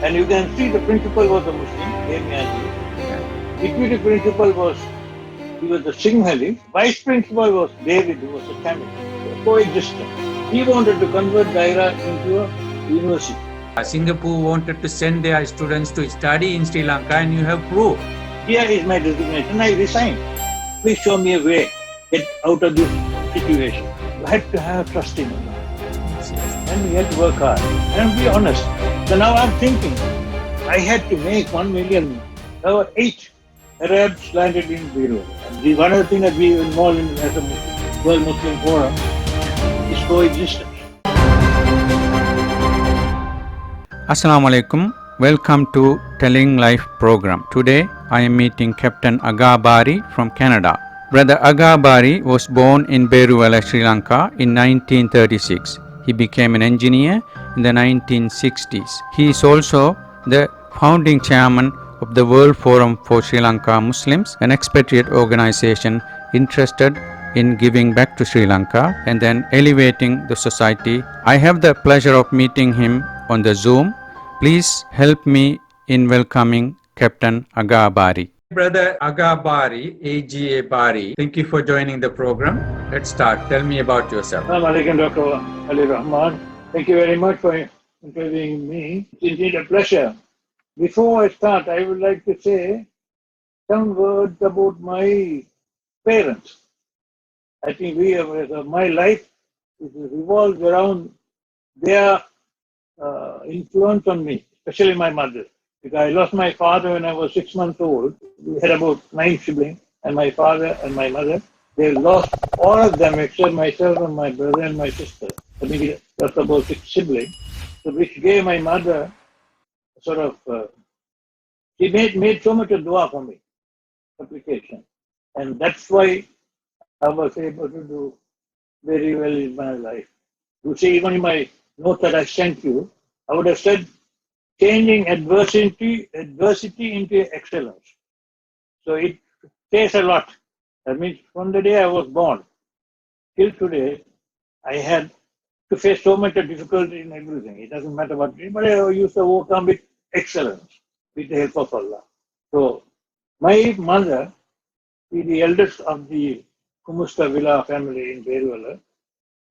And you can see the principal was a Muslim, Azeez. Deputy principal he was a Singhali. Vice principal was David, who was a Tamil. Coexistence. He wanted to convert Zahira into a university. Singapore wanted to send their students to study in Sri Lanka, and you have proof. Here is my resignation. I resigned. Please show me a way get out of this situation. You had to have trust in Allah. And we had to work hard. And be honest. So now I'm thinking, I had to make 1 million. There were 8 Arabs landed in Beruwela. One of the things that we were involved in as a World Muslim Forum is coexistence. Assalamu alaikum. Welcome to Telling Life program. Today I am meeting Captain Aga Barrie from Canada. Brother Aga Barrie was born in Beruwela, Sri Lanka in 1936. He became an engineer in the 1960s. He is also the founding chairman of the World Forum for Sri Lankan Muslims, an expatriate organization interested in giving back to Sri Lanka and then elevating the society. I have the pleasure of meeting him on the Zoom. Please help me in welcoming Captain Aga Barrie. Brother Aga Barrie, AGA Barrie, thank you for joining the program. Let's start. Tell me about yourself. Assalamu alaikum, Dr. Ali Rahman. Thank you very much for interviewing me. It's indeed a pleasure. Before I start, I would like to say some words about my parents. I think my life revolves around their influence on me, especially my mother. Because I lost my father when I was 6 months old. We had about 9 siblings, and my father and my mother, they lost all of them except myself and my brother and my sister. I think that's about 6 siblings. So which gave my mother sort of, she made so much of dua for me, application. And that's why I was able to do very well in my life. You see, even in my note that I sent you, I would have said, changing adversity into excellence. So it says a lot. That means from the day I was born till today, I had to face so much of difficulty in everything. It doesn't matter what, but I used to overcome with excellence, with the help of Allah. So my mother is the eldest of the Villa family in Beruwela,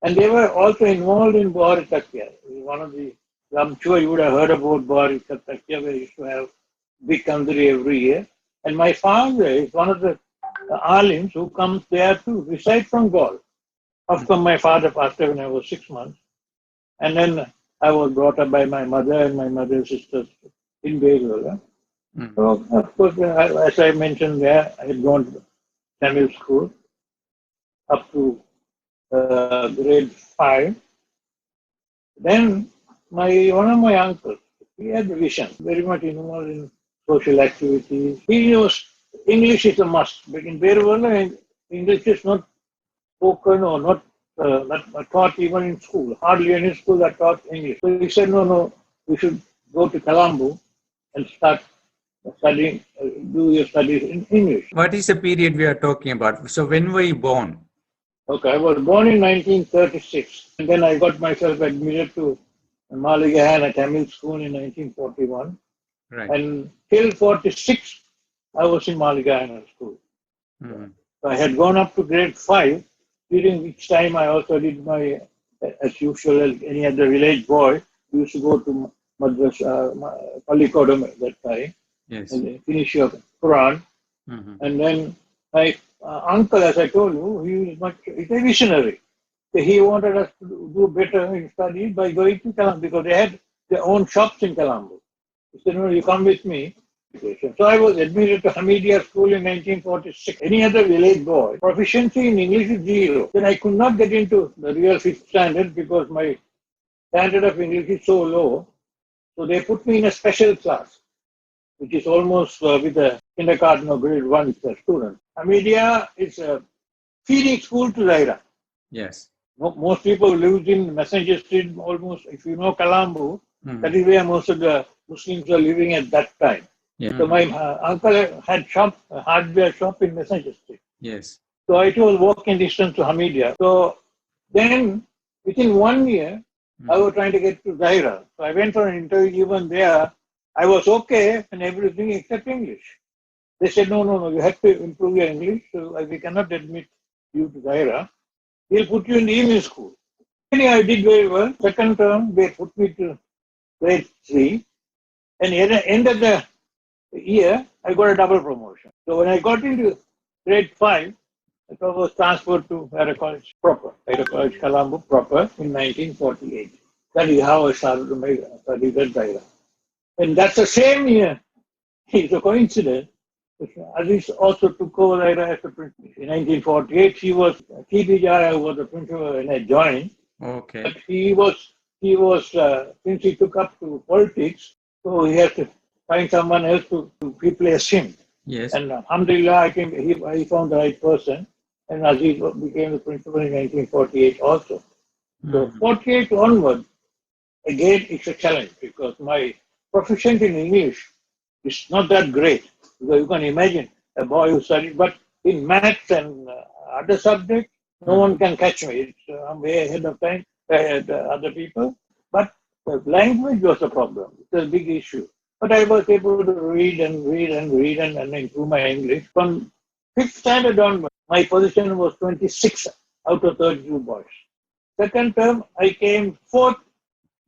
and they were also involved in Bari Takya. One of the, I'm sure you would have heard about Bari Takya, where we used to have big kandri every year. And my father is one of the alims who comes there to recite from God. After my father passed away when I was 6 months. And then I was brought up by my mother and my mother's sisters in Beruwela. So, of course, as I mentioned there, I had gone to Tamil school up to grade 5. Then one of my uncles, he had a vision, very much involved in social activities. He knows English is a must, but in Beruwela, English is not spoken or not taught even in school. Hardly any school that taught English. So he said, no, we should go to Colombo and start studying, do your studies in English. What is the period we are talking about? So when were you born? Okay, I was born in 1936. And then I got myself admitted to Maligahana Tamil School in 1941. Right. And till 46, I was in Maligahana School. So I had gone up to grade 5, during which time I also did my, as usual, as any other village boy, we used to go to Madrasa, Pallikodam at that time, yes, and finish your Quran. And then my uncle, as I told you, he's a visionary. So he wanted us to do better in studies by going to Colombo, because they had their own shops in Colombo. He said, no, you come with me. So I was admitted to Hamidia School in 1946. Any other village boy, proficiency in English is 0. Then I could not get into the real 5th standard because my standard of English is so low. So they put me in a special class, which is almost with a kindergarten or grade 1 student. Hamidia is a feeding school to Zahira. yes. Most people lived in Messenger Street, almost, if you know Colombo, that is where most of the Muslims were living at that time. Yeah. So my uncle had a hardware shop in Messenger Street. Yes. So it was walking distance to Hamidia. So then within 1 year, I was trying to get to Zahira. So I went for an interview even there. I was okay in everything except English. They said, no, you have to improve your English. So we cannot admit you to Zahira. We'll put you in the evening school. Anyway, I did very well. Second term, they put me to grade 3. And at the end of the year, I got a double promotion. So when I got into grade 5, I was transferred to Ada College proper, Ada College Colombo proper in 1948. That is how I started my studies at Zahira. And that's the same year. It's a coincidence. Azeez also took over Zahira as a principal. In 1948, she was pbuh was the principal when I joined. Okay. But he was since he took up to politics, so he had to find someone else to replace him. Yes. And alhamdulillah, I think he found the right person, and Azeez became the principal in 1948 also. So 48 onward, again, it's a challenge because my proficiency in English is not that great. Because you can imagine a boy who studied, but in maths and other subjects, no one can catch me. I'm way ahead of time, other people. But the language was a problem. It's a big issue. But I was able to read and improve my English. From 5th standard onward, my position was 26 out of 32 boys. Second term, I came 4th.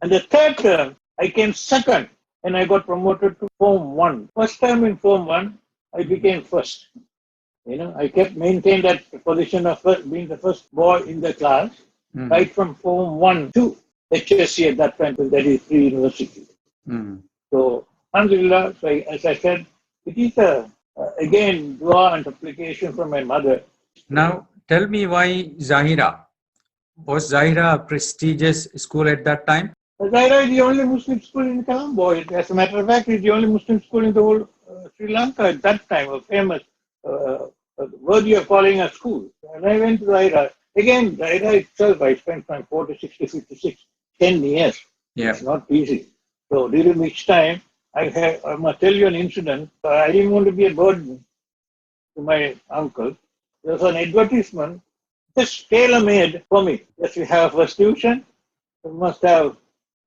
And the third term, I came 2nd. And I got promoted to Form 1. First time in Form 1, I became 1st. I kept maintaining that position of being the first boy in the class, right from Form 1 to HSC at that time, that is Free University. So, alhamdulillah, as I said, it is again, dua and application from my mother. Now, tell me why Zahira? Was Zahira a prestigious school at that time? Zahira is the only Muslim school in Colombo. As a matter of fact, it's the only Muslim school in the whole Sri Lanka at that time, a famous, worthy of calling a school. And I went to Zahira. Again, Zahira itself, I spent from 46 to 56, 10 years. Yeah. It's not easy. So during which time, I must tell you an incident. I didn't want to be a burden to my uncle. There was an advertisement just tailor-made for me. Yes, we have first tuition. You must have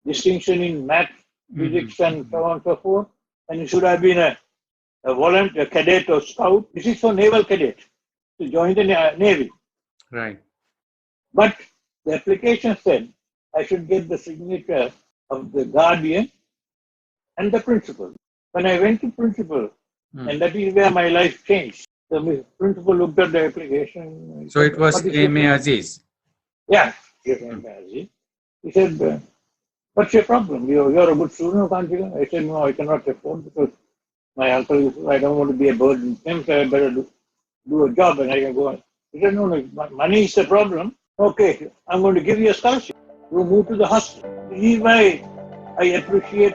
distinction in math, physics, and so on and so forth. And you should have been a volunteer, a cadet or scout. This is for naval cadet to join the Navy. Right. But the application said I should get the signature of the guardian and the principal. When I went to principal, and that is where my life changed. The principal looked at the application. So it was A.M.A. Azeez. Yeah, A.M.A. Azeez. He said, what's your problem? You're a good student, can't you? I said, no, I cannot afford because my uncle, I don't want to be a burden to him, so I better do a job and I can go on. He said, no, money is the problem. Okay, I'm going to give you a scholarship. You move to the hostel. This is why I appreciate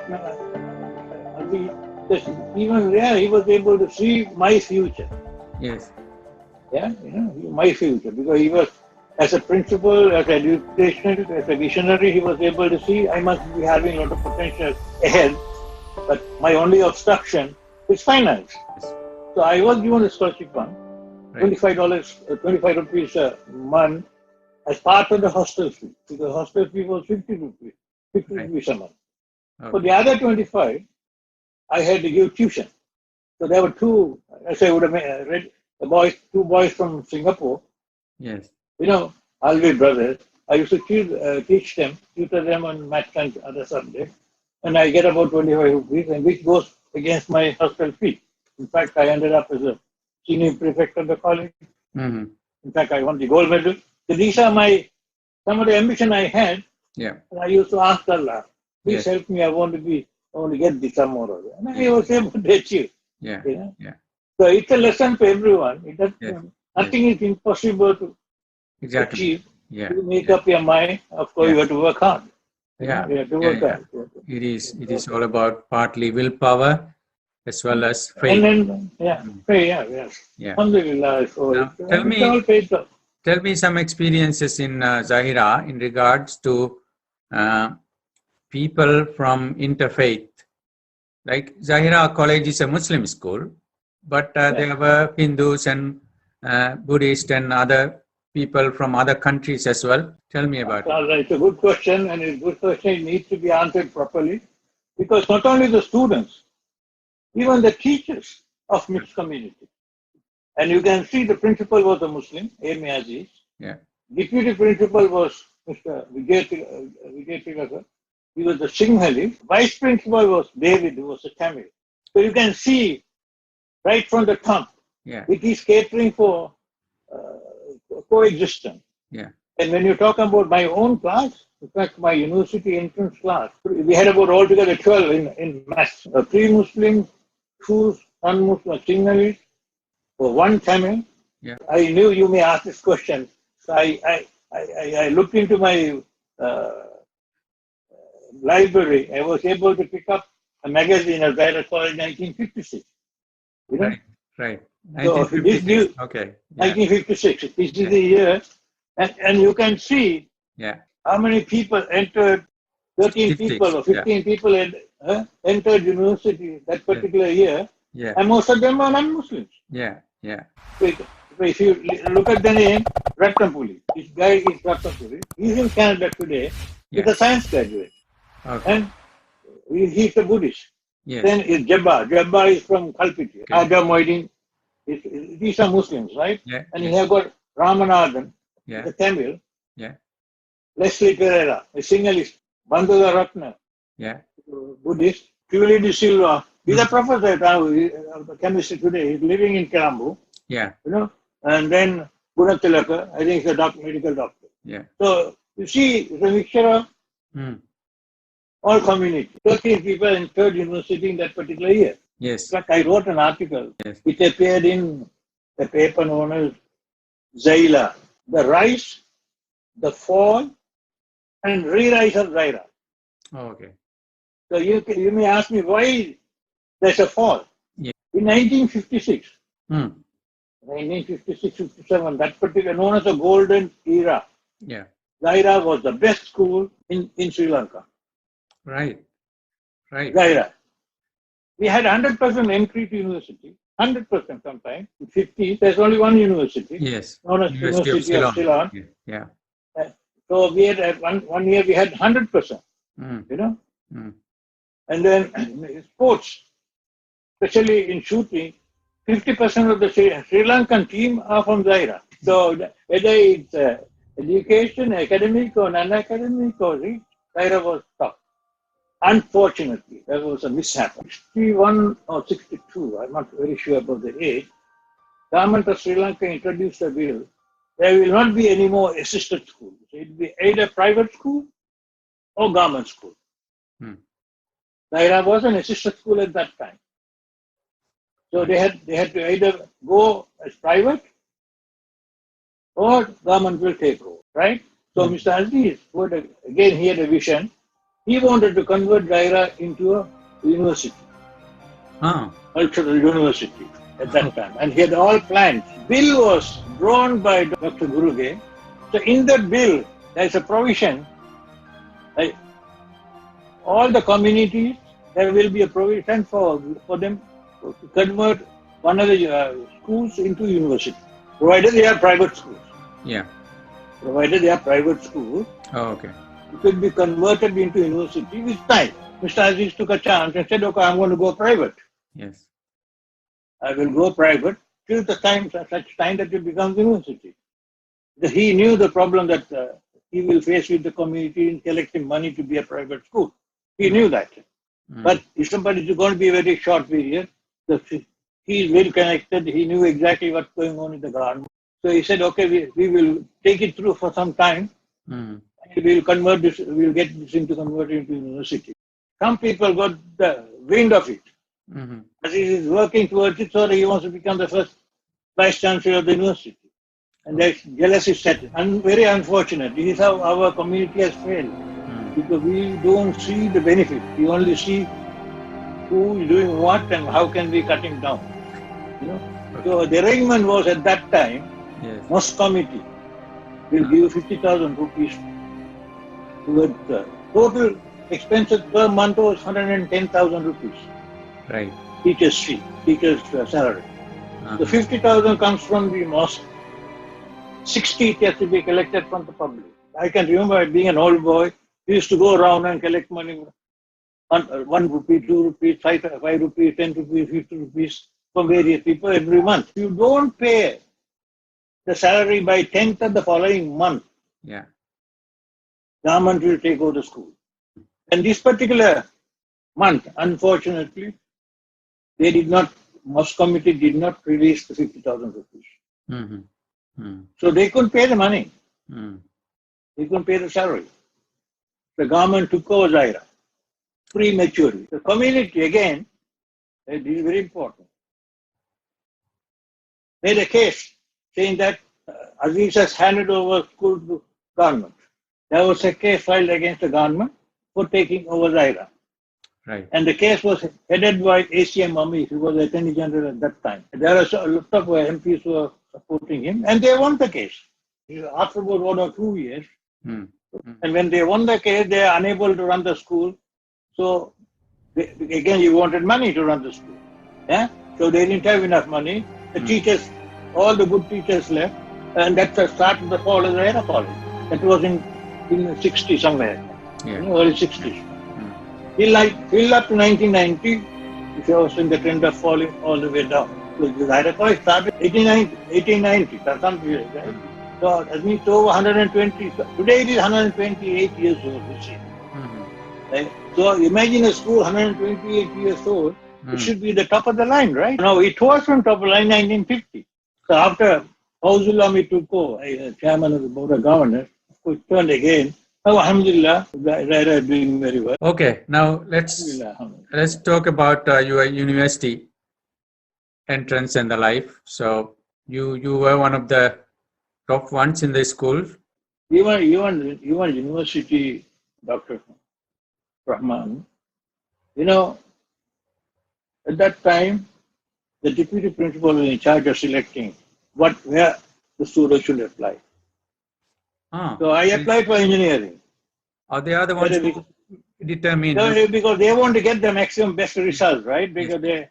Azeez. Even there, he was able to see my future. Yes. Yeah, my future, because he was, as a principal, as an educationist, as a visionary, he was able to see I must be having a lot of potential ahead, but my only obstruction is finance. Yes. So I was given a scholarship fund, Right. $25 rupees a month as part of the hostel fee, because the hostel fee was 50 rupees a month. Okay. For the other 25, I had to give tuition. So there were two, as I would have read, two boys from Singapore. Yes. Alvi brothers. I used to tutor them on maths and other subjects. And I get about 25 rupees, and which goes against my hostel fee. In fact, I ended up as a senior prefect of the college. In fact, I won the gold medal. So these are some of the ambition I had. Yeah. And I used to ask Allah, please help me, I want to get this some more of it. And I was able to achieve. Yeah. Yeah. So it's a lesson for everyone. Nothing is impossible to achieve. Yeah. You make up your mind. Of course, you have to work hard. You have to work hard. It is all about partly willpower as well as faith. And then, yes. Alhamdulillah. So Now, tell me some experiences in Zahira in regards to people from interfaith. Like Zahira College is a Muslim school, but there were Hindus and Buddhists and other people from other countries as well. Tell me about it. It's a good question, and it's a good question. It needs to be answered properly. Because not only the students, even the teachers of mixed community. And you can see the principal was a Muslim, Azeez. Yeah. Deputy principal was Mr. Vijay Tilakar. He was the Singhali. Vice principal was David, who was a Tamil. So you can see right from the top, Yeah. it is catering for coexistence. Yeah. And when you talk about my own class, in fact, my university entrance class, we had about altogether 12 in maths. 3 Muslims, 2 non-Muslim Singhalese, one Tamil. Yeah. I knew you may ask this question. So I looked into my library. I was able to pick up a magazine of Zaira College 1956. You know? Right. So 1956. Okay. Yeah. 1956. This is the year. And you can see how many people entered, 13 people or 15 people entered university that particular year. Yeah. And most of them are non-Muslims. Yeah. Yeah. If you look at the name, Ratnapuli. This guy is Ratnapuli. He's in Canada today. He's a science graduate. Okay. And he's a Buddhist. Yes. Then is Jabba. Jabba is from Kalpiti. Aga Moidin. These are Muslims, right? Yeah. And you have got Rahman, the Tamil. Yeah. Leslie Pereira, a Sinhalese. Bandula Ratna, Buddhist. Tuli de Silva. He's a professor of chemistry today. He's living in Colombo. Yeah. You know, and then Gunatilaka, I think he's a medical doctor. Yeah. So you see, it's a mixture of all community. 13 people entered university in that particular year. Yes. In fact, I wrote an article. Yes. It appeared in the paper known as Zaila, the rise, the fall, and re-rise of Zaira. Oh, okay. So you may ask me why there's a fall. Yeah. In 1956, 1956-57, that particular known as the golden era. Yeah. Zaira was the best school in Sri Lanka. Right. Right. Zaira. We had 100% entry to university. 100% sometimes. In 50s, there's only one university. Yes. Known as University of Ceylon. Yeah. So we had one year we had 100%. You know. And then sports, especially in shooting, 50% of the Sri Lankan team are from Zaira. So whether it's education, academic or non-academic, or Zaira was top. Unfortunately, there was a mishap. 61 or 62, I'm not very sure about the age. Government of Sri Lanka introduced a bill. There will not be any more assisted schools. It will be either private school or government school. Zaira was an assisted school at that time. So they had to either go as private or government will take over, right? So Mr. Azeez, again he had a vision. He wanted to convert Zaira into a university, cultural university at that time. And he had all plans. Bill was drawn by Dr. Guruge. So in that bill, there is a provision, like all the communities, there will be a provision for them to convert one of the schools into university, provided they are private schools. Yeah. Provided they are private schools. Oh, okay. It will be converted into university with time. Mr. Azeez took a chance and said, okay, I'm going to go private. Yes. I will go private till the time, such time that it becomes university. He knew the problem that he will face with the community in collecting money to be a private school. He knew that. But if somebody is going to be a very short period, he is well connected. He knew exactly what's going on in the government. So he said, okay, we will take it through for some time. We will convert this, we will get this converted into university. Some people got the wind of it. As he is working towards it, so he wants to become the first vice chancellor of the university. And there's jealousy set. And very unfortunate. This is how our community has failed. Because we don't see the benefit. We only see who is doing what and how can we cut him down. You know? So the arrangement was at that time, Mosque committee will give 50,000 rupees towards the total expenses per month was 110,000 rupees. Right. Teacher's fee, teacher's salary. The 50,000 comes from the mosque. 60 has to be collected from the public. I can remember being an old boy, we used to go around and collect money. 1 rupee, 2 rupees, 5 rupees, 10 rupees, 50 rupees from various people every month. You don't pay the salary by 10th of the following month. Yeah. Government will take over the school. And this particular month, unfortunately, they did not, Mosque committee did not release the 50,000 rupees. Mm-hmm. Mm. So they couldn't pay the money. Mm. They couldn't pay the salary. The government took over Zahira prematurely. The community, again, this is very important, made a case saying that Azeez has handed over school to government. There was a case filed against the government for taking over Zahira. Right. And the case was headed by ACM Mami, who was the Attorney General at that time. There are a lot of MPs who were supporting him, and they won the case. After about 1 or 2 years, and when they won the case, they are unable to run the school. So, again, you wanted money to run the school. Yeah? So they didn't have enough money. The teachers, all the good teachers left, and that's the start of the fall of the Zahira College. That was in the 60s somewhere, early 60s. Till up to 1990, which was in the trend of falling all the way down. So the Zahira College started 1890, something like that. So that means over 120. Today it is 128 years old this year. Right? So imagine a school 128 years old. It should be the top of the line, right? No, it was from top of the line 1950. So after Wfslm took over, chairman of the board of governors, who turned again. Oh, alhamdulillah, Zahira is doing very well. Okay, now let's talk about your university entrance and the life. So you were one of the top ones in the school. Even university, Dr. Rahman, at that time, the deputy principal was in charge of selecting where the students should apply. So I applied for engineering. They are the ones who determine. Because they want to get the maximum best results, right? Because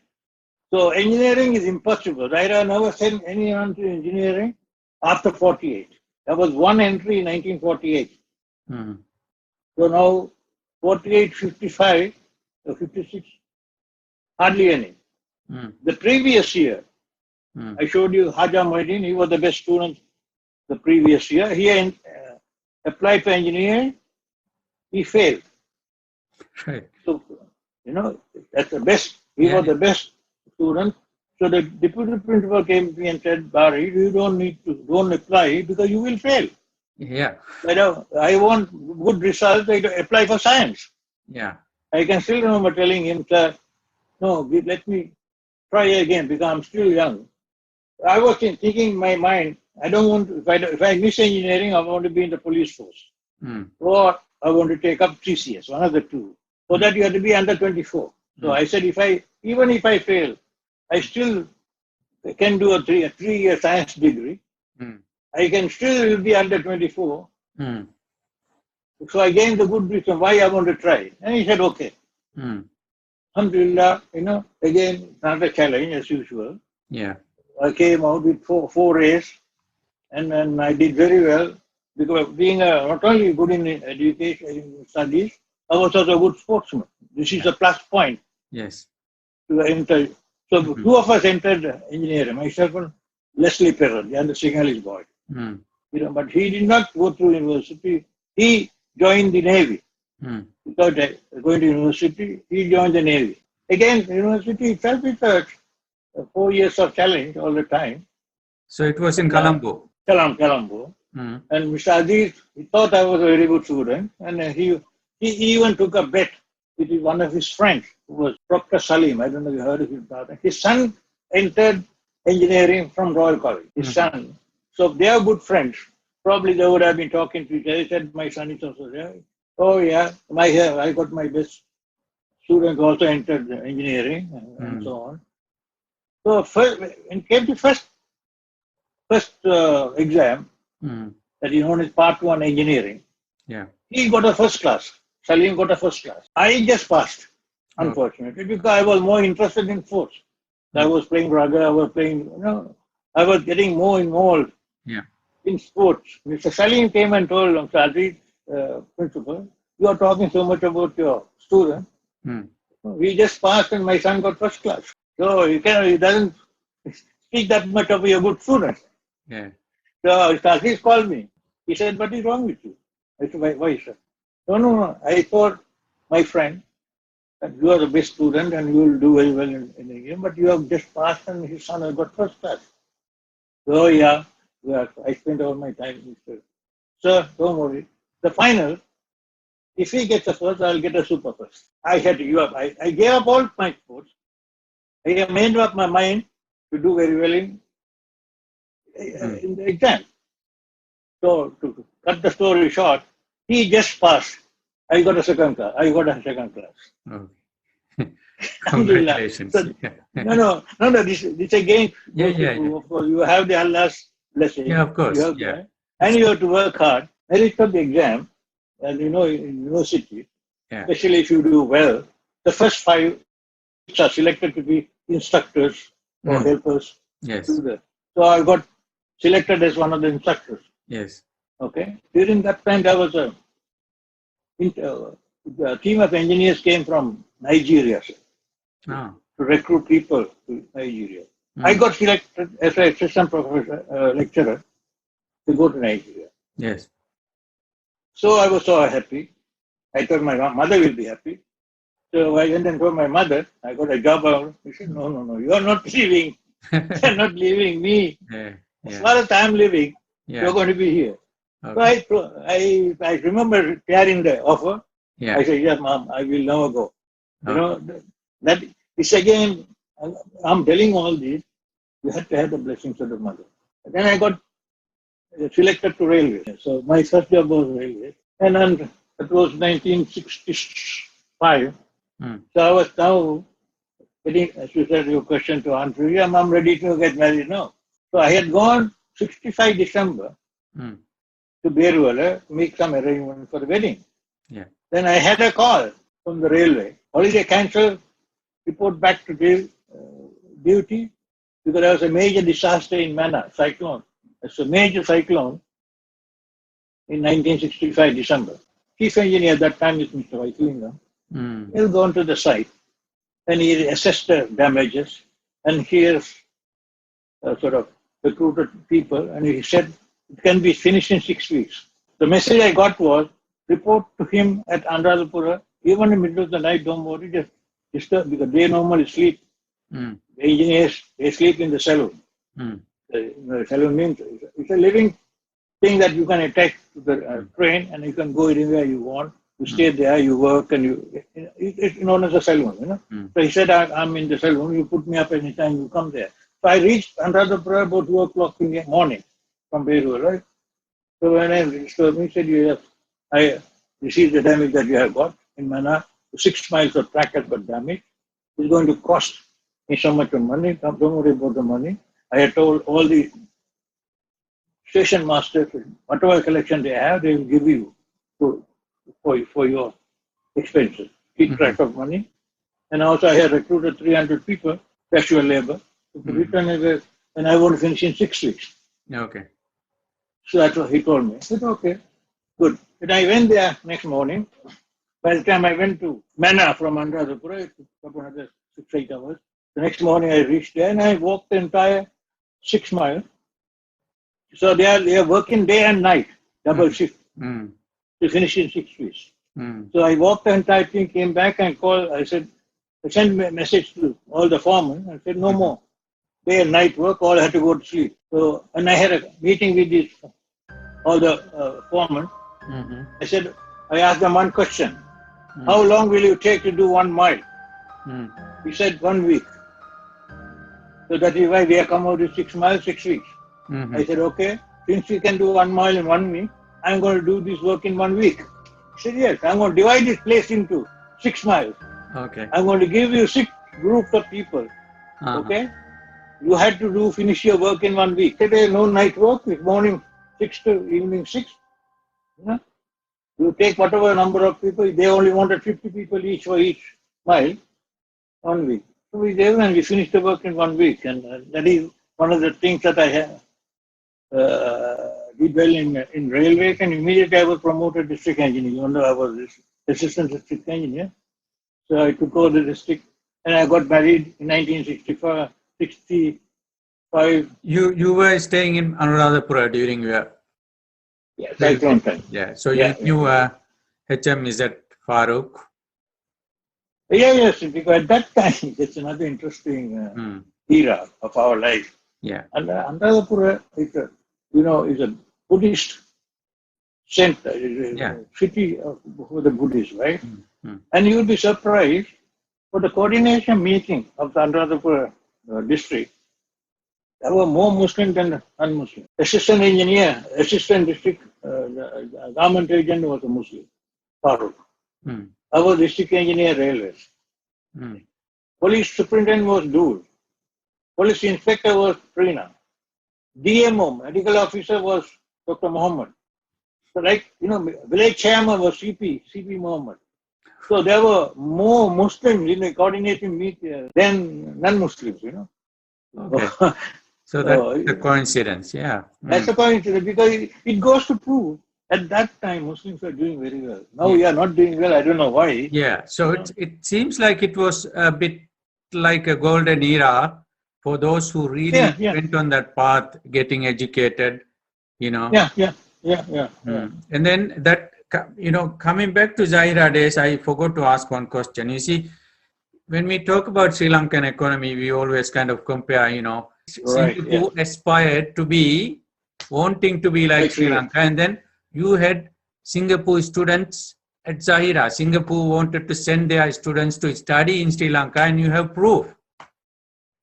so engineering is impossible. Zahira never sent anyone to engineering after 48. There was one entry in 1948. So now 48, 55, 56, hardly any. The previous year, I showed you Haja Moedin, he was the best student the previous year. He applied for engineering, he failed. Right. So, that's the best, he was the best student. So the deputy principal came to me and said, Barrie, you don't apply because you will fail. Yeah. I want good results, I apply for science. Yeah. I can still remember telling him, sir, no, let me try again because I'm still young. I was thinking in my mind, I don't want to, if I miss engineering, I want to be in the police force. Or I want to take up TCS, one of the two. For that, you have to be under 24. So I said, even if I fail, I still can do a 3-year science degree. I can still be under 24. So I gave the good reason why I want to try. And he said, okay. Alhamdulillah, again, another challenge as usual. Yeah. I came out with four A's and then I did very well because being not only good in education, in studies, I was also a good sportsman. This is a plus point. Yes. To enter. So two of us entered engineering, myself and Leslie Perron, the other Sinhalese boy. But he did not go through university. He joined the Navy. Without going to university, he joined the Navy. Again, university itself is 4 years of challenge all the time. So it was in Colombo. Colombo. And Mr. Azeez, he thought I was a very good student. And he even took a bet with one of his friends, who was Dr. Salim. I don't know if you heard of him. His son entered engineering from Royal College. His son. So they are good friends. Probably they would have been talking to each other. He said, my son is also there. Oh yeah, I got my best student also entered engineering and so on. So when it came to first exam, that is known as Part 1 engineering, he got a first class. Salim got a first class. I just passed, unfortunately, because I was more interested in sports. I was playing rugby, I was getting more involved in sports. Mr. Salim came and told Mr. Azeez, principal, you are talking so much about your student. Mm. We just passed and my son got first class. So he doesn't speak that much of a good student. Yeah. So Azeez called me. He said, what is wrong with you? I said, why sir? No. I thought, my friend, that you are the best student and you will do very well in the game, but you have just passed and his son has got first class. So yeah, I spent all my time with him. Sir, don't worry. The final, if he gets a first, I'll get a super first. I had to give up. I gave up all my sports. I made up my mind to do very well in the exam. So to cut the story short, he just passed. I got a second class. Okay. Congratulations. So, no. This again. Yeah. You have the Allah's blessing. Yeah, of course. You have Yeah. and you have to work hard. Merit of the exam, and in university, especially if you do well, the first 5 are selected to be instructors or helpers. Yes. So I got selected as one of the instructors. Yes. Okay. During that time, there was a team of engineers came from Nigeria to recruit people to Nigeria. I got selected as an assistant professor, lecturer to go to Nigeria. Yes. So I was so happy. I thought my mother will be happy. So I went and told my mother, I got a job. She said, no, you are not leaving. You are not leaving me. As far as I am living, you are going to be here. Okay. So I remember carrying the offer. I said, yes, Mom, I will never go. You know, that is again, I'm telling all this, you have to have the blessings of the mother. Then I got selected to railway. So my first job was railway. And then it was 1965. So I was now getting, as you said, your question to answer. Yeah, I'm ready to get married now. So I had gone 65 December to Beruwela to make some arrangement for the wedding. Yeah. Then I had a call from the railway. Holiday cancelled, report back to duty because there was a major disaster in Mana, cyclone. It's a major cyclone in 1965 December. Chief engineer at that time is Mr. Wfslm. He'll go onto the site and he assessed the damages and he has sort of recruited people and he said it can be finished in 6 weeks. The message I got was report to him at Anuradhapura, even in the middle of the night, don't worry, just disturb because they normally sleep. The engineers, they sleep in the saloon. The saloon means it's a living thing that you can attach to the train and you can go anywhere you want. You stay there, you work, and it's known as a saloon, you know. So he said, I'm in the saloon, you put me up anytime you come there. So I reached Anuradhapura about 2 o'clock in the morning from Beruwela, right? So when I reached him, he said, yes, I received the damage that you have got in Mana. 6 miles of track has got damaged. It's going to cost me so much of money. Don't worry about the money. I had told all the station masters, whatever collection they have, they will give you for your expenses. Keep track of money. And also I had recruited 300 people, casual labor, to return it, and I want to finish in 6 weeks. Okay. So that's what he told me. I said, okay, good. And I went there next morning. By the time I went to Mana from Anuradhapura, it took another 6-8 hours. The next morning I reached there and I walked the entire 6 miles. So they are working day and night, double shift, to finish in 6 weeks. So I walked the entire thing, came back and called. I said, I sent a message to all the foremen. I said, no more day and night work, all had to go to sleep. So, and I had a meeting with all the foremen. I said, I asked them one question. How long will you take to do 1 mile? He said 1 week. So that is why we have come out with 6 miles, 6 weeks. I said, okay, since we can do 1 mile in 1 week, I'm going to do this work in 1 week. He said, yes, I'm going to divide this place into 6 miles. Okay. I'm going to give you 6 groups of people. Okay? You had to finish your work in 1 week. Today, no night work, it's morning 6 to evening 6. You take whatever number of people, they only wanted 50 people each for each mile, 1 week. So we gave and we finished the work in 1 week. And that is one of the things that I have did well in railways. And immediately I was promoted district engineer, even though I was assistant district engineer. So I took over the district and I got married in 1965. 65. You were staying in Anuradhapura during your Yeah, cyclone time. yeah. So Yeah, you knew HM is at Farooq. Yeah, yes, because at that time, it's another interesting era of our life. Yeah. And Anuradhapura is a Buddhist center, city for the Buddhists, right? And you'll be surprised for the coordination meeting of the Anuradhapura district. There were more Muslims than non-Muslims. Assistant engineer, assistant district government agent was a Muslim, Farooq. Our district engineer, railways. Police superintendent was Dool. Police inspector was Prina. DMO, medical officer was Dr. Mohammed. So village chairman was CP Mohammed. So there were more Muslims in the coordinating meeting than non-Muslims, Okay. So that's a coincidence, yeah. That's a coincidence because it goes to prove at that time Muslims were doing very well. Now we are not doing well. I don't know why. Yeah. So it seems like it was a bit like a golden era for those who really went on that path, getting educated, Yeah. And then that, coming back to Zahira days, I forgot to ask one question. You see, when we talk about Sri Lankan economy, we always kind of compare, Singapore aspired to be, wanting to be like Sri Lanka. And then you had Singapore students at Zahira. Singapore wanted to send their students to study in Sri Lanka, and you have proof.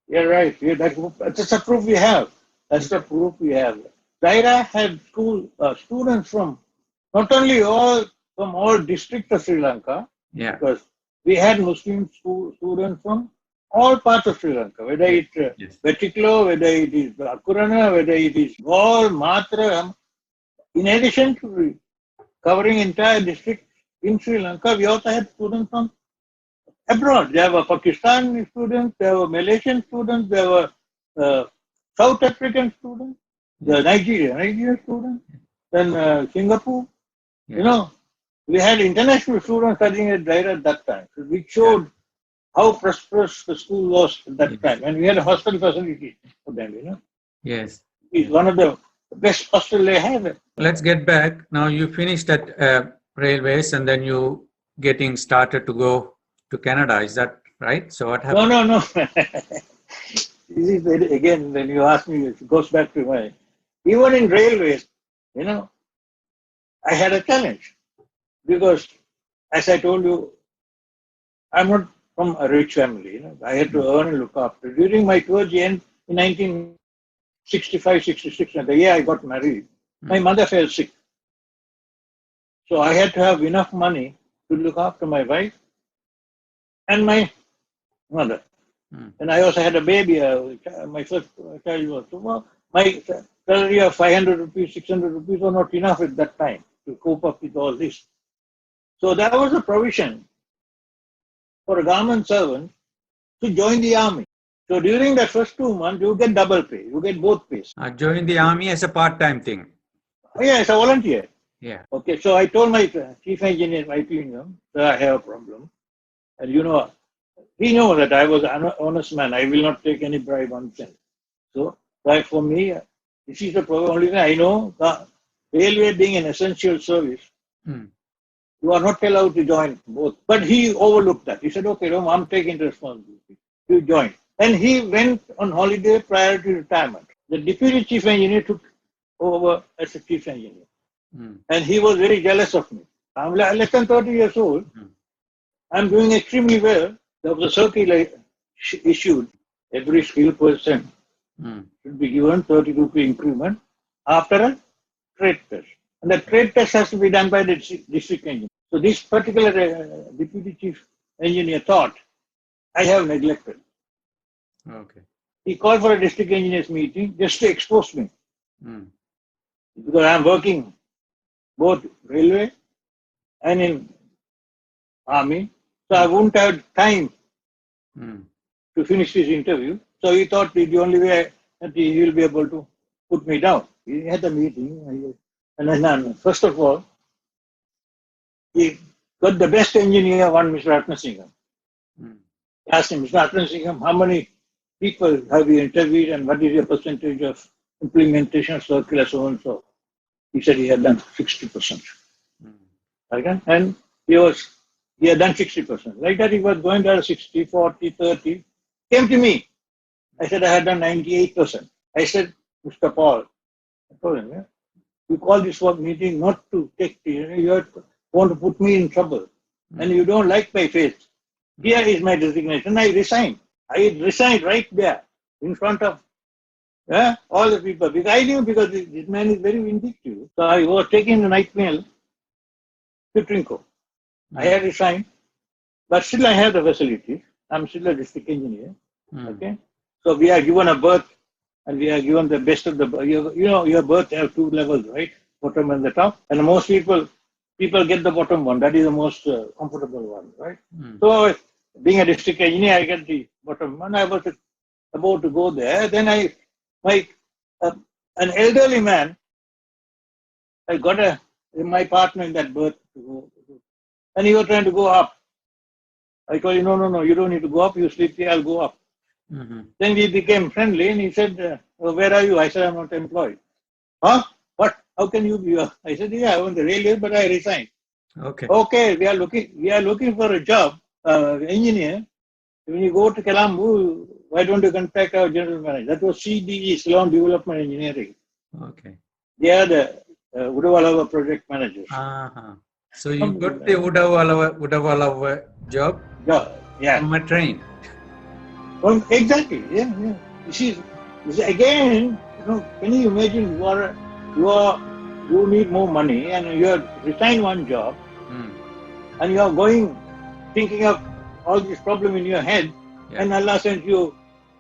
Yeah, right. Yeah, that's the proof we have. That's the proof we have. Zahira had students from not only from all districts of Sri Lanka, because we had Muslim students from all parts of Sri Lanka, whether it's Vetiklo, whether it is Akurana, whether it is Gaul, Matra. In addition to covering entire district in Sri Lanka, we also had students from abroad. There were Pakistani students, there were Malaysian students, there were South African students, the Nigerian students, then Singapore. We had international students studying at Zahira at that time, which showed how prosperous the school was at that time. And we had a hostel facility for them, Yes. It's one of the best hostels they have. Let's get back. Now you finished at railways and then you getting started to go to Canada. Is that right? So what happened? No. Again, when you ask me, it goes back to even in railways, I had a challenge because, as I told you, I'm not from a rich family. I had to earn and look after. During my towards the end in 1965, 66, the year I got married, my mother fell sick. So I had to have enough money to look after my wife and my mother. And I also had a baby. My first child was. So my salary of 500 rupees, 600 rupees were not enough at that time to cope up with all this. So there was a provision for a government servant to join the army. So during the first 2 months, you get double pay. You get both pays. Join the army as a part-time thing. Yeah, as a volunteer. Yeah. Okay, so I told my chief engineer, my him, that I have a problem. And he knows that I was an honest man. I will not take any bribe on cent. So, like for me, this is the problem. Only thing I know, the railway being an essential service, you are not allowed to join both. But he overlooked that. He said, okay, I'm taking responsibility. You join. And he went on holiday prior to retirement. The deputy chief engineer took over as a chief engineer. And he was very jealous of me. I'm less than 30 years old. I'm doing extremely well. There was a circular issued. Every skilled person should be given 30 rupee increment after a trade test. And the trade test has to be done by the district engineer. So this particular deputy chief engineer thought I have neglected. Okay. He called for a district engineers meeting just to expose me. Because I'm working both railway and in army. So I wouldn't have time to finish this interview. So he thought the only way that he will be able to put me down. He had a meeting. And then, first of all, he got the best engineer, one Mr. Ratnasingham. I asked him, Mr. Atman Singham, how many people have you interviewed and what is your percentage of implementation of circular so and so? He said he had done 60%. Okay? And he had done 60%. Like that, he was going down 60, 40, 30. Came to me. I said I had done 98%. I said, Mr. Paul, I told him, yeah, you call this work meeting not to take, you want to put me in trouble. And you don't like my face. Here is my resignation. I resigned. I resigned right there in front of all the people. Because I knew because this man is very vindictive. So I was taking the night mail to Trinco. I had resigned, but still I have the facility. I'm still a district engineer. Okay. So we are given a berth and we are given the best of the, your berth have two levels, right? Bottom and the top. And most people get the bottom one. That is the most comfortable one, right? So being a district engineer, I get the bottom one. I was about to go there. Then an elderly man, I got my partner in that berth to go. And he was trying to go up. I told him, no, you don't need to go up. You sleep here, I'll go up. Then we became friendly and he said, where are you? I said, I'm not employed. Huh? What? How can you be? I said, yeah, I want the railway, but I resigned. Okay, we are looking for a job, engineer. When you go to Colombo, why don't you contact our general manager? That was CDE, Ceylon Development Engineering. They are the Beruwela project managers. So you got the Beruwela job from a train. Well, exactly, yeah. You see, again, can you imagine you need more money and you have resigned one job and you are going, thinking of all this problem in your head and Allah sends you,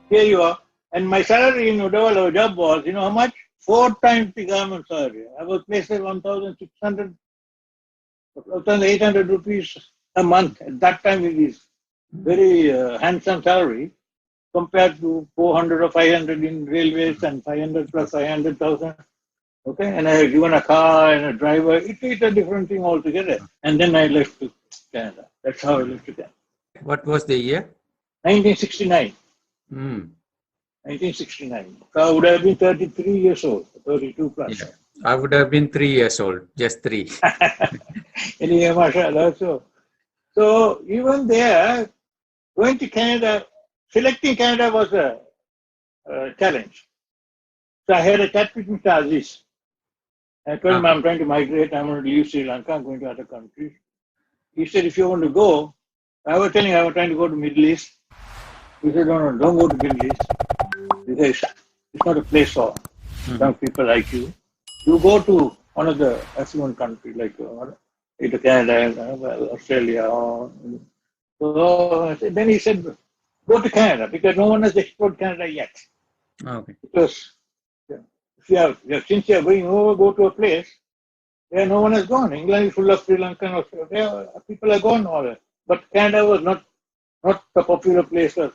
here you are. And my salary in Beruwela job was, how much? 4 times the government salary. I was placed at 1,800 rupees a month. At that time it is very handsome salary compared to 400 or 500 in railways and 500 plus 500,000. Okay, and I had given a car and a driver. It's a different thing altogether. And then I left to Canada. That's how I left to Canada. What was the year? 1969. 1969. So I would have been 33 years old, 32 plus. Yeah. I would have been 3 years old, just 3. Anyway, mashallah. So even there, going to Canada, selecting Canada was a challenge. So I had a chat with Mr. Azeez. I told him I'm trying to migrate, I'm going to leave Sri Lanka, I'm going to other countries. He said, if you want to go, I was telling him I was trying to go to Middle East. He said, no, don't go to Middle East. Because it's not a place for young people like you. You go to one of the affluent countries like either Canada, Australia. So then he said, go to Canada because no one has explored Canada yet. Because since you are going over, go to a place where no one has gone. England is full of Sri Lankan, Australia. People are gone all. But Canada was not the popular place for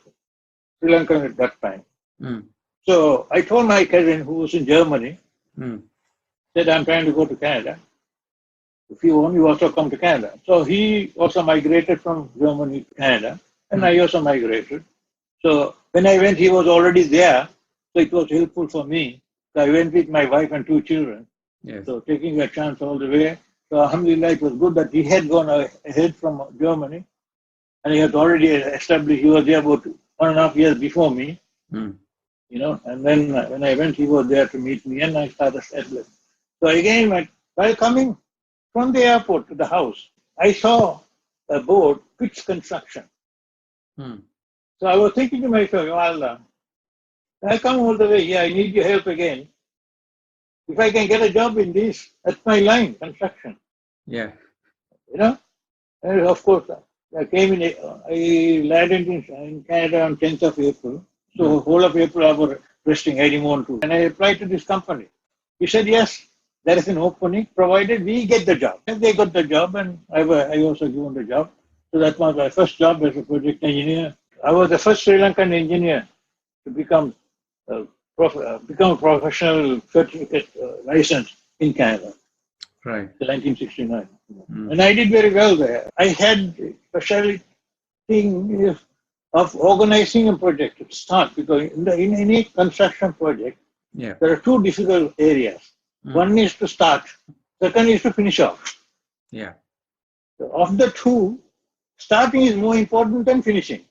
Sri Lankan at that time. So I told my cousin who was in Germany, said I'm trying to go to Canada. If you want, you also come to Canada. So he also migrated from Germany to Canada, and I also migrated. So when I went, he was already there, so it was helpful for me. So I went with my wife and 2 children. So taking a chance all the way. So alhamdulillah, it was good that he had gone ahead from Germany, and he had already established. He was there about 1.5 years before me. And then when I went, he was there to meet me, and I started settling. So again, while coming from the airport to the house, I saw a board, Quits Construction. So I was thinking to myself, Allah, I come all the way here, I need your help again. If I can get a job in this, that's my line, construction. Yeah. And of course, I landed in Canada on 10th of April. So whole of April I was resting, I didn't want to. And I applied to this company. He said, yes, there is an opening, provided we get the job. And they got the job, and I also given the job. So that was my first job as a project engineer. I was the first Sri Lankan engineer to become a professional certificate license in Canada. Right. In 1969. And I did very well there. I had thing is of organizing a project to start, because in any construction project, Yeah. there are two difficult areas. One is to start, second is to finish off. Yeah. So of the two, starting is more important than finishing.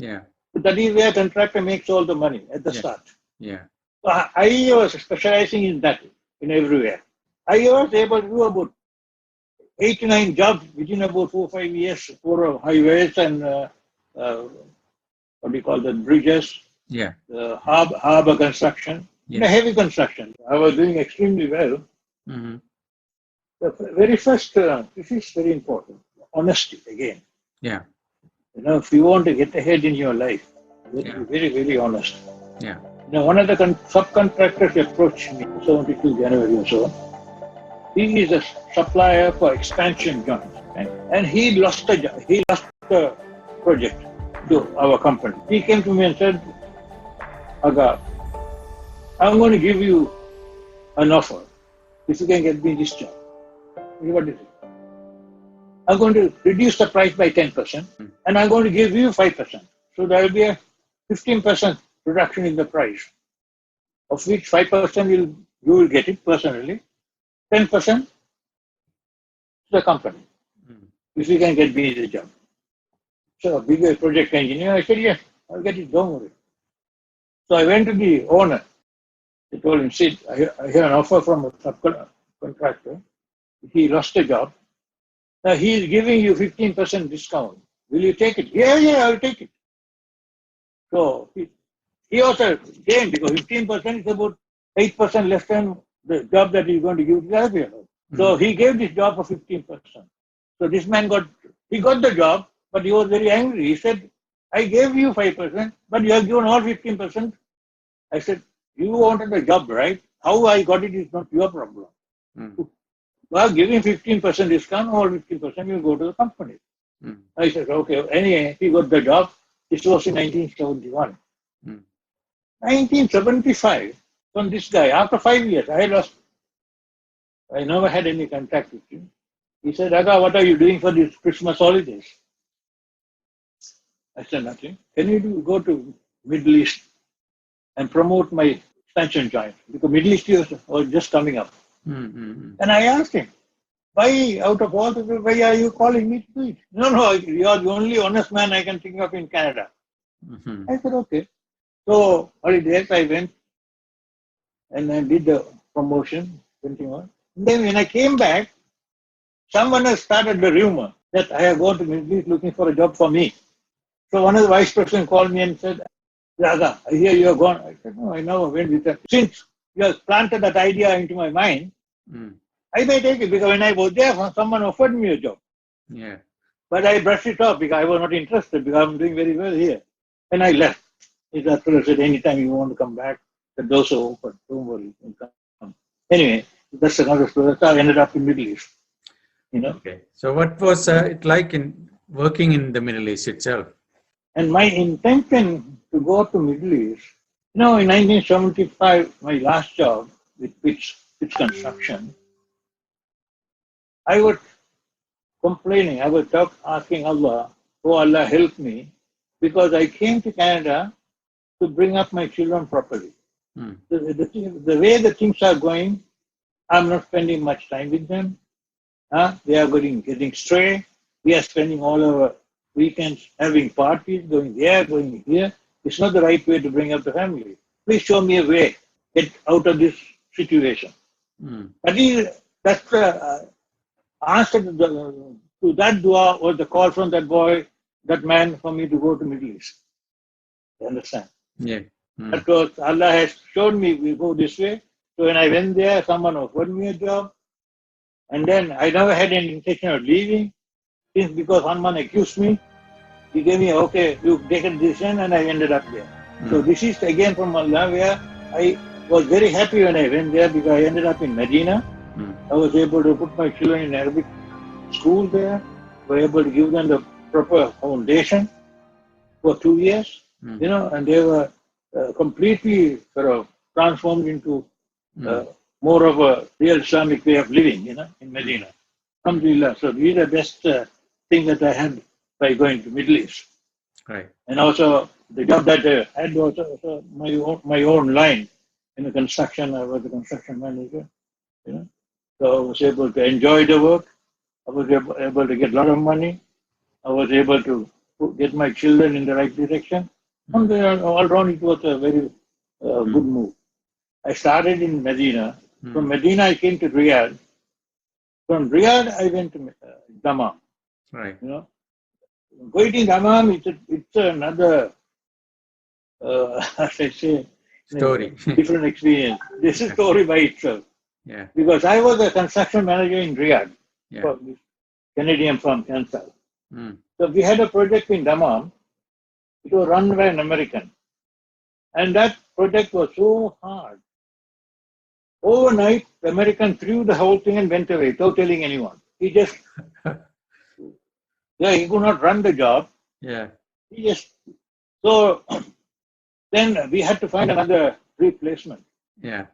Yeah. That is where contractor makes all the money at the Yeah. start. Yeah. So I was specializing in that, in everywhere. I was able to do about 8 to 9 jobs within about 4 or 5 years for highways and what do you call them, bridges, Yeah. harbor construction, Yeah. heavy construction. I was doing extremely well. Mm-hmm. The very first, this is very important, honesty again. Yeah. If you want to get ahead in your life, you have Yeah. to be very, very honest. Yeah. One of the subcontractors approached me, 72 January or so. He is a supplier for expansion joints, okay? And he lost the project to our company. He came to me and said, Aga, I'm going to give you an offer if you can get me this job. What is it? I'm going to reduce the price by 10% and I'm going to give you 5%. So there will be a 15% reduction in the price, of which 5% you will get it personally, 10% to the company, if you can get me the job. So, bigger project engineer, I said, yes, I'll get it, don't worry. So I went to the owner. I told him, Sid, I have an offer from a subcontractor. He lost the job. Now he is giving you 15% discount. Will you take it? Yeah, I'll take it. So he also gained, because 15% is about 8% less than the job that he's going to give to the other. So he gave this job for 15%. So this man got the job, but he was very angry. He said, I gave you 5%, but you have given all 15%. I said, you wanted the job, right? How I got it is not your problem. Well, giving 15% discount, all 15% will go to the company. I said, okay. Anyway, he got the job. This was in 1971. 1975, from this guy, after 5 years, I never had any contact with him. He said, Aga, what are you doing for these Christmas holidays? I said, nothing. Can you go to Middle East and promote my expansion joint? Because Middle East was just coming up. And I asked him, why, out of all the people, why are you calling me to do it? No, you are the only honest man I can think of in Canada. I said, okay. So, holidays, I went and I did the promotion, 21. Then when I came back, someone has started the rumor that I have gone to Middle East looking for a job for me. So one of the vice presidents called me and said, Aga, I hear you are gone. I said, no, I never went with that. Since you have planted that idea into my mind, I may take it, because when I was there, someone offered me a job. Yeah. But I brushed it off because I was not interested, because I'm doing very well here. And I left. He said, anytime you want to come back, the doors are open. Don't worry. You can come. Anyway, that's another story. That's how I ended up in Middle East. Okay. So what was it like in working in the Middle East itself? And my intention to go to Middle East, in 1975, my last job with pitch construction, I was complaining. I was asking Allah, oh Allah, help me, because I came to Canada to bring up my children properly. The way the things are going, I'm not spending much time with them. They are getting stray. We are spending all our weekends having parties, going there, going here. It's not the right way to bring up the family. Please show me a way, get out of this situation. That's the answer to that dua, was the call from that boy, that man, for me to go to Middle East. You understand? Yeah. That was, Allah has shown me we go this way. So when I went there, someone offered me a job. And then I never had any intention of leaving. Since because one man accused me, he gave me, okay, you take a decision, and I ended up there. So this is again from Allah, where I was very happy when I went there, because I ended up in Medina. I was able to put my children in Arabic school there. We were able to give them the proper foundation for 2 years, and they were completely sort of transformed into more of a real Islamic way of living, in Medina. Alhamdulillah. So these are the best thing that I had by going to Middle East. Right. And also the job that I had was also my own line in the construction. I was a construction manager, you know. So I was able to enjoy the work. I was able to get a lot of money. I was able to get my children in the right direction. And all around, it was a very good move. I started in Medina. From Medina, I came to Riyadh. From Riyadh, I went to Dammam. Right. You know, going to Dammam, it's another, as I say, Story. different experience. This is a story by itself. Yeah. Because I was a construction manager in Riyadh Yeah. for this Canadian firm, Capt. Mm. So we had a project in Dammam. It was run by an American. And that project was so hard. Overnight, the American threw the whole thing and went away without telling anyone. He just, he could not run the job. Yeah. He just, so then we had to find another replacement. Yeah.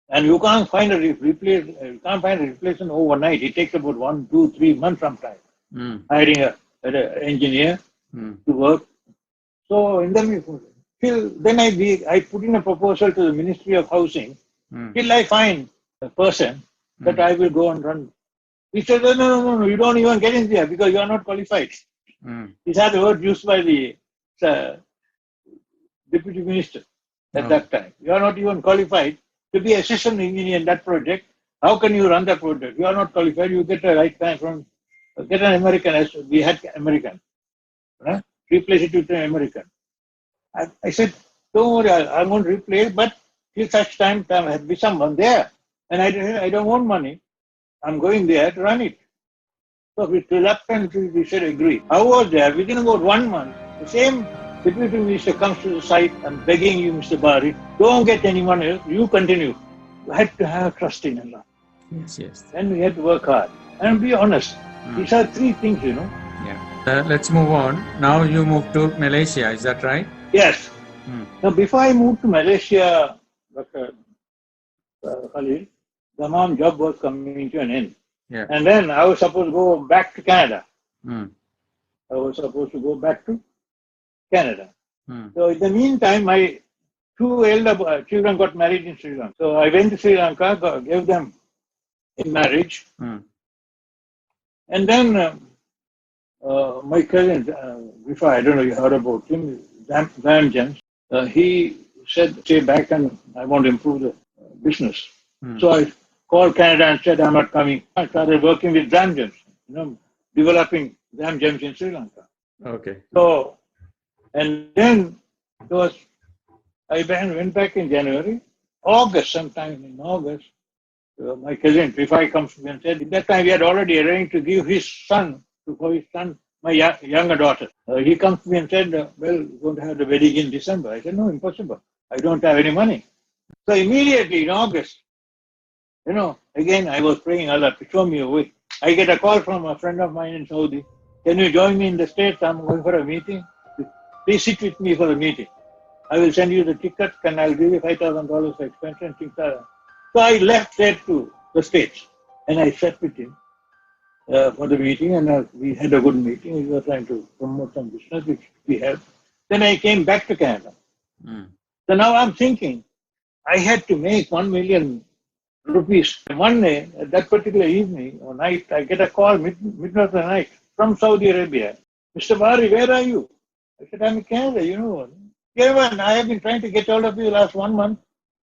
And you can't find a replacement overnight. It takes about 1, 2, 3 months sometimes. Hiring an engineer to work. So in the till then I put in a proposal to the Ministry of Housing till I find a person that I will go and run. He said, no, you don't even get in there because you are not qualified. These are the words used by the Deputy Minister at that time. You are not even qualified to be assistant engineer in that project. How can you run that project? You are not qualified. You get a right man from, get an American. We had American. Replace it with an American. I said, don't worry, I won't replace, but till such time there has to be someone there. And I don't want money. I'm going there to run it. So with reluctance, we said agree. I was there. Within about 1 month, the same deputy minister comes to the site and begging you, Mr. Barrie, don't get anyone else. You continue. You had to have trust in Allah. Yes. And we had to work hard. And be honest. These are 3 things, Yeah. Let's move on. Now you move to Malaysia, is that right? Yes. Now, before I moved to Malaysia, Dr. Khalil, the Dammam job was coming to an end. Yeah. And then I was supposed to go back to Canada. Mm. I was supposed to go back to Canada. Mm. So in the meantime, my 2 elder children got married in Sri Lanka. So I went to Sri Lanka, gave them in marriage. Mm. And then my cousin, before I don't know you heard about him, James, he said, stay back and I want to improve the business. So I called Canada and said, I'm not coming. I started working with James, developing James in Sri Lanka. Okay. So, and then I went back in January, sometime in August, my cousin Rifai comes to me and said, at that time we had already arranged to give his son, my younger daughter. He comes to me and said, well, we're going to have the wedding in December. I said, no, impossible. I don't have any money. So immediately in August, again, I was praying Allah to show me a way. I get a call from a friend of mine in Saudi. Can you join me in the States? I'm going for a meeting. Please sit with me for the meeting. I will send you the tickets and I'll give you $5,000 for expense and things like that. So I left there to the States and I sat with him for the meeting and we had a good meeting. We were trying to promote some business, which we have. Then I came back to Canada. So now I'm thinking, I had to make 1 million rupees. One day, that particular evening or night, I get a call midnight of the night from Saudi Arabia. Mr. Barrie, where are you? I said, I'm in Canada, Kevin, I have been trying to get hold of you last 1 month.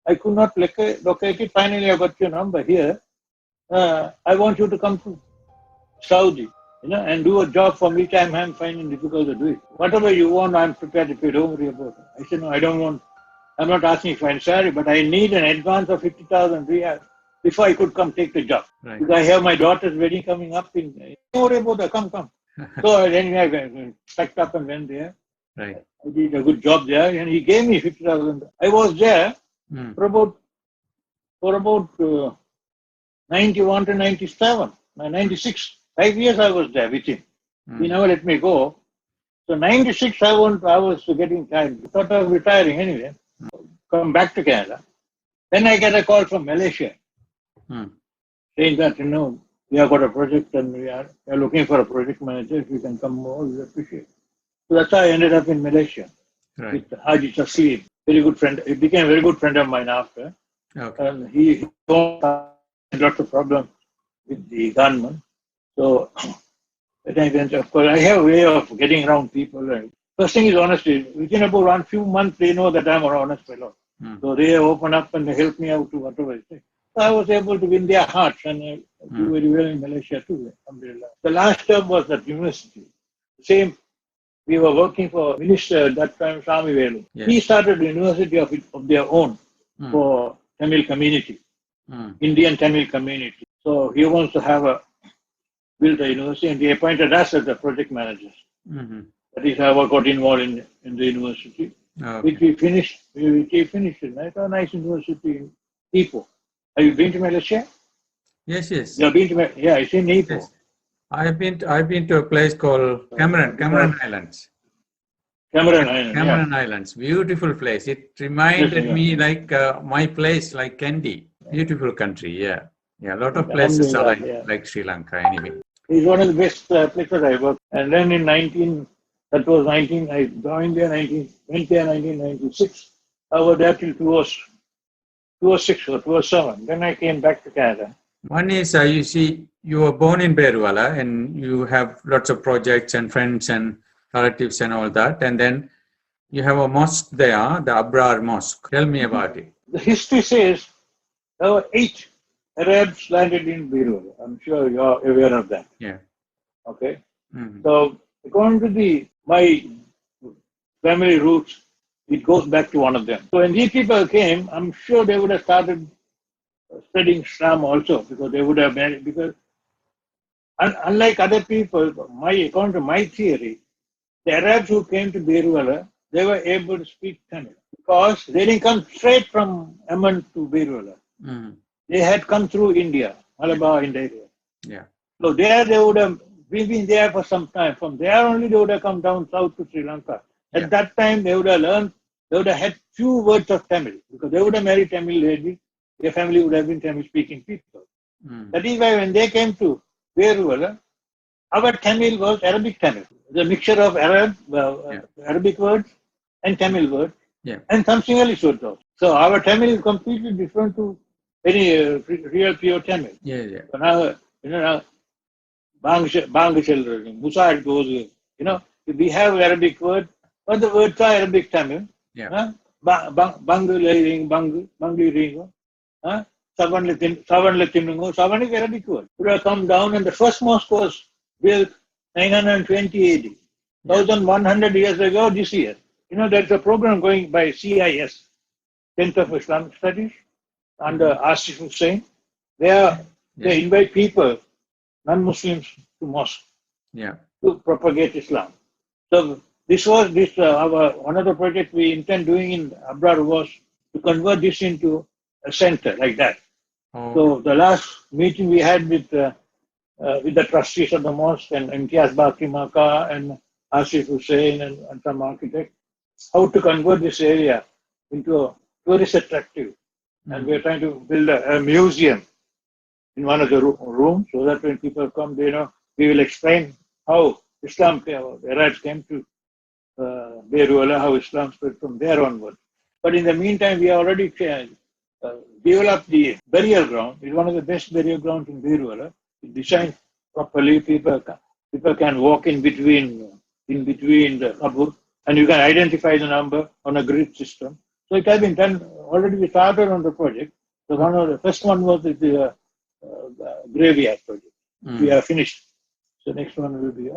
I could not locate it. Finally, I got your number here. I want you to come to Saudi, and do a job for which I'm finding difficult to do it. Whatever you want, I'm prepared to pay. Don't worry about it. I said, no, I don't want. I'm not asking for any salary, but I need an advance of 50,000 riyals before I could come take the job. Right. Because I have my daughter's wedding coming up. Don't worry about that. Come. So anyway, I packed up and went there. Right. I did a good job there, and he gave me 50,000. I was there for about 91 to 97, 96. 5 years I was there with him. He never let me go. So 96, I was getting tired. I thought I was retiring anyway. Come back to Canada. Then I get a call from Malaysia saying that, we have got a project and we are looking for a project manager. If you can come more, we appreciate it. So that's how I ended up in Malaysia with Haji Taslim, very good friend. He became a very good friend of mine after. Okay. And he had lots of problems with the government. So of course, I have a way of getting around people. And first thing is honesty. Within about one few months, they know that I'm an honest fellow. So they open up and they help me out to whatever I say. So I was able to win their hearts and I do very well in Malaysia too. Alhamdulillah. The last term was at university. Same. We were working for Minister at that time, Wfslm. Yeah. He started a university of their own for Tamil community, Indian Tamil community. So he wants to build a university, and they appointed us as the project managers. That is how I got involved in the university, which we finished. We finished it. It's a nice university in Ipoh. Have you been to Malaysia? Yes, yes. You have been to yeah, it's in Ipoh. Yes. I've been to a place called Cameron Islands. Cameron Islands, beautiful place. It reminded me like my place, like Kandy. Beautiful country, yeah. A lot of places are like Sri Lanka anyway. It's one of the best places I worked. And then I joined there 1996. I was there till 2006 or 2007. Then I came back to Canada. One is, you see, you were born in Beruwela and you have lots of projects and friends and relatives and all that. And then you have a mosque there, the Abrar Mosque. Tell me about it. The history says there were 8 Arabs landed in Beruwela. I'm sure you're aware of that. Yeah. Okay. So according to my family roots, it goes back to one of them. So when these people came, I'm sure they would have started studying Islam also, because they would have married. Because unlike other people, according to my theory, the Arabs who came to Beruwela, they were able to speak Tamil because they didn't come straight from Yemen to Beruwela. They had come through India, Malabar, India. Yeah. So there they would have been there for some time. From there only they would have come down south to Sri Lanka. At that time they would have learned, they would have had few words of Tamil because they would have married Tamil lady. Their family would have been Tamil speaking people. That is why when they came to Beruwela, our Tamil was Arabic Tamil. The mixture of Arabic words and Tamil words and some Sinhalese words also. So our Tamil is completely different to any real pure Tamil. So now, Bang children, Musa goes, we have Arabic word, but the words are Arabic Tamil. Bangu ring, Savan Latinungo, Savan is Arabic word. It would have come down, and the first mosque was built 920 AD, 1100 years ago this year. There's a program going by CIS, Center for Islamic Studies, under Azeez Hussain. They invite people, non-Muslims, to mosque to propagate Islam. So this was one of the projects we intend doing in Abrar was to convert this into a center like that. So the last meeting we had with the trustees of the mosque and Imtiaz Baki Maka and Azeez Hussain and some architects, how to convert this area into a tourist attractive. And we're trying to build a museum in one of the rooms so that when people come, we will explain how the Arabs came to Beruwela, how Islam spread from there onward. But in the meantime, we already developed the burial ground. It's one of the best burial grounds in Beruwela. It's designed properly. People can walk in between the qabr, and you can identify the number on a grid system. So it has been done already. We started on the project. So the first one was the graveyard project. We are finished. So next one will be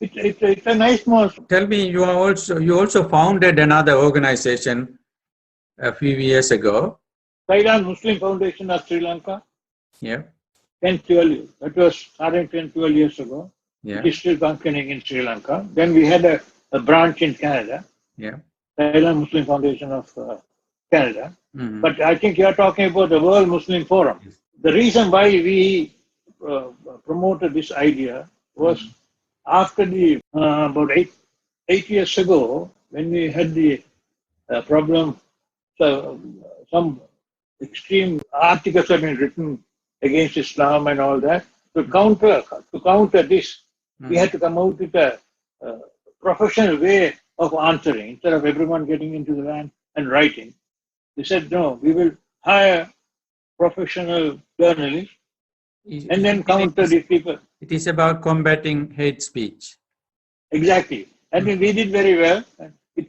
it's a nice mosque. Tell me, you also founded another organization a few years ago. Sri Lankan Muslim Foundation of Sri Lanka. Yeah. 10, 12 years. That was started 10, 12 years ago. Yeah. It is still functioning in Sri Lanka. Then we had a branch in Canada. Yeah. Sri Lankan Muslim Foundation of Canada. Mm-hmm. But I think you are talking about the World Muslim Forum. Yes. The reason why we promoted this idea was after about eight years ago, when we had the problem, some extreme articles have been written against Islam and all that. To counter this, we had to come out with a professional way of answering. Instead of everyone getting into the van and writing, they said, no, we will hire professional journalists and then counter these people. It is about combating hate speech. Exactly. And we did very well.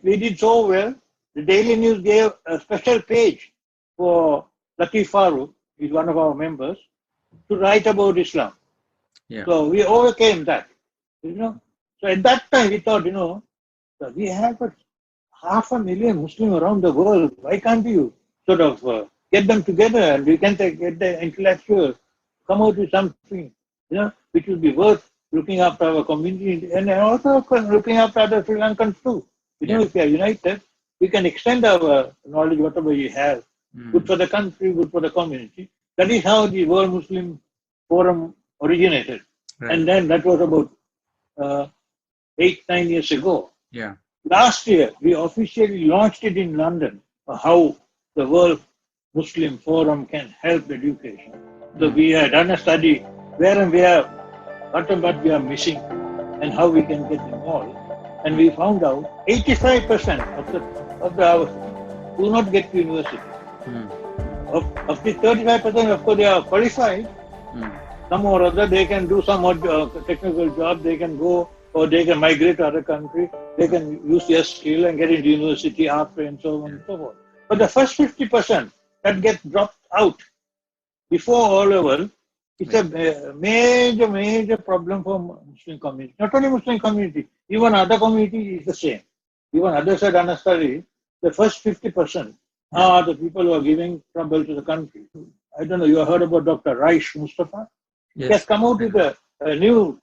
We did so well. The Daily News gave a special page for Latif Farooq, he's one of our members, to write about Islam. Yeah. So we overcame that. So at that time we thought, we have 500,000 Muslims around the world. Why can't you sort of get them together and we can get the intellectuals, come out with something, which will be worth looking after our community and also looking after other Sri Lankans too. If we are united, we can extend our knowledge, whatever we have. Good for the country, good for the community. That is how the World Muslim Forum originated. Right. And then that was about 8-9 years ago. Yeah. Last year, we officially launched it in London, how the World Muslim Forum can help education. So we have done a study where and where, what we are missing and how we can get involved. And we found out 85% of the do not get to university. Of the 35%, of course, they are qualified. Some or other, they can do some technical job, they can go or they can migrate to other country, they can use their skill and get into university after and so on and so forth. But the first 50% that gets dropped out before all level, it's a major problem for Muslim community. Not only Muslim community, even other community is the same. Even others have done a study, the first 50% are the people who are giving trouble to the country. I don't know, you have heard about Dr. Raish Mustafa? Yes. He has come out with a new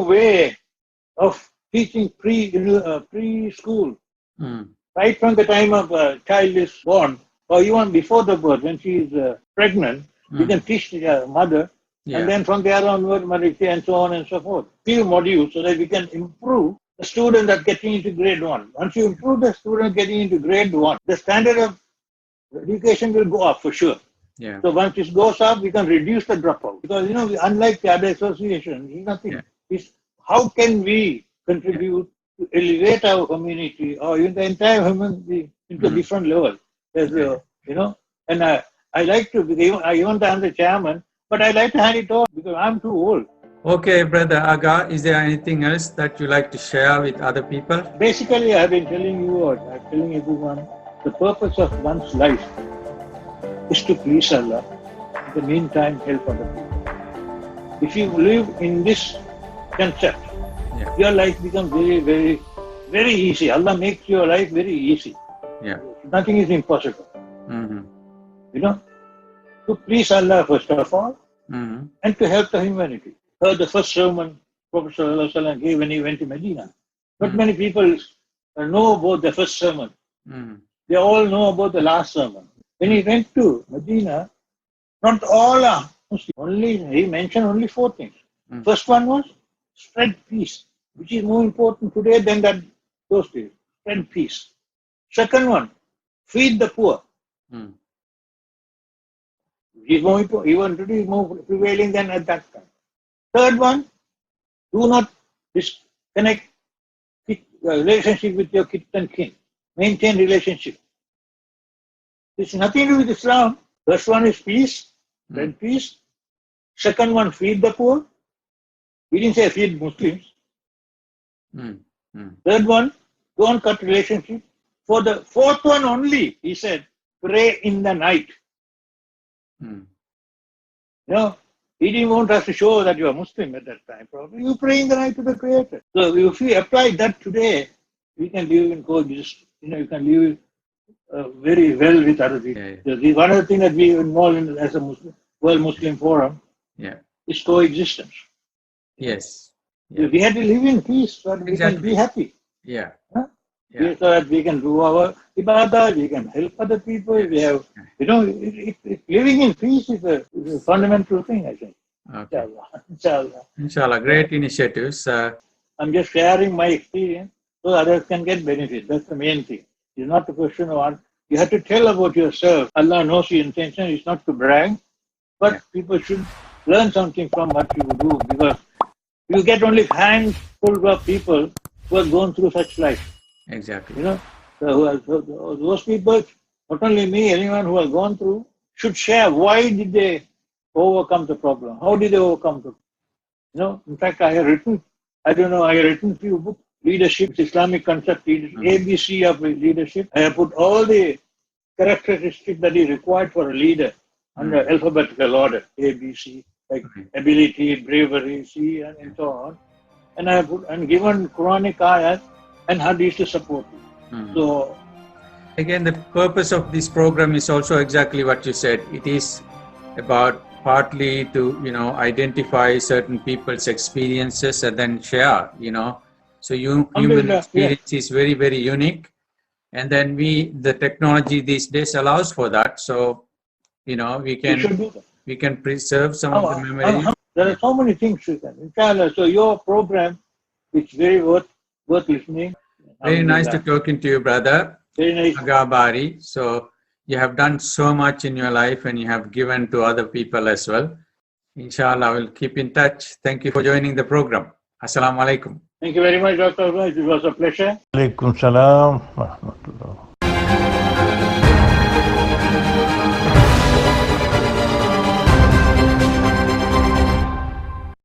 way of teaching preschool. Right from the time of a child is born, or even before the birth, when she is pregnant, we can teach the mother, and then from there onward, and so on and so forth. Few modules so that we can improve the student that's getting into grade 1. Once you improve the student getting into grade 1, the standard of education will go up for sure. Yeah. So once it goes up, we can reduce the dropout. Because, unlike the other associations, it's nothing. Yeah. It's how can we contribute to elevate our community or even the entire human being into a different level. And I like to, I even am the chairman, but I like to hand it over because I'm too old. Okay, Brother Aga, is there anything else that you like to share with other people? Basically, I've been telling you, or I'm telling everyone, the purpose of one's life is to please Allah. In the meantime, help other people. If you live in this concept, your life becomes very, very, very easy. Allah makes your life very easy. Yeah. Nothing is impossible. To please Allah first of all, and to help the humanity. Heard the first sermon Prophet ﷺ gave when he went to Medina. Not many people know about the first sermon. They all know about the last sermon. When he went to Medina, not all are Muslim. He mentioned only 4 things. First one was spread peace, which is more important today than those days. Spread peace. Second one, feed the poor. Is more important, even today is more prevailing than at that time. Third one, do not disconnect relationship with your kith and kin. Maintain relationship. It's nothing to do with Islam. First one is peace, then peace. Second one, feed the poor. We didn't say feed Muslims. Third one, don't cut relationship. For the fourth one only, he said, pray in the night. He didn't want us to show that you are Muslim at that time. Probably you pray in the night to the Creator. So if we apply that today, we can live in coexist. You can live very well with other people. So one of the things that we involve in as a World Muslim Forum is coexistence. Yes. We have to live in peace so that we can be happy. So that we can do our ibadah, we can help other people. We have, living in peace is a fundamental thing, I think. Okay. Inshallah. Inshallah, great initiatives. I'm just sharing my experience so others can get benefit. That's the main thing. It's not a question of you have to tell about yourself. Allah knows your intention. It's not to brag, but people should learn something from what you do because you get only hands full of people who have gone through such life. Exactly. You know, those people, not only me, anyone who has gone through, should share why did they overcome the problem? How did they overcome the in fact, I have written few books, leadership, Islamic concept, ABC of leadership. I have put all the characteristics that is required for a leader under alphabetical order, ABC, like ability, bravery, C, and so on. And I have put, and given Quranic ayat and hadith to support it. So, again, the purpose of this program is also exactly what you said. It is about partly to identify certain people's experiences and then share. So human experience is very, very unique, and then the technology these days allows for that. So we can preserve some of the memories. There are so many things you can. Inshallah, so your program is very worth listening. Very nice to talking to you, brother. Very nice. Aga Barrie. So you have done so much in your life and you have given to other people as well. Inshallah, we'll keep in touch. Thank you for joining the program. Assalamu alaikum. Thank you very much, Dr. It was a pleasure. Alaikum salam.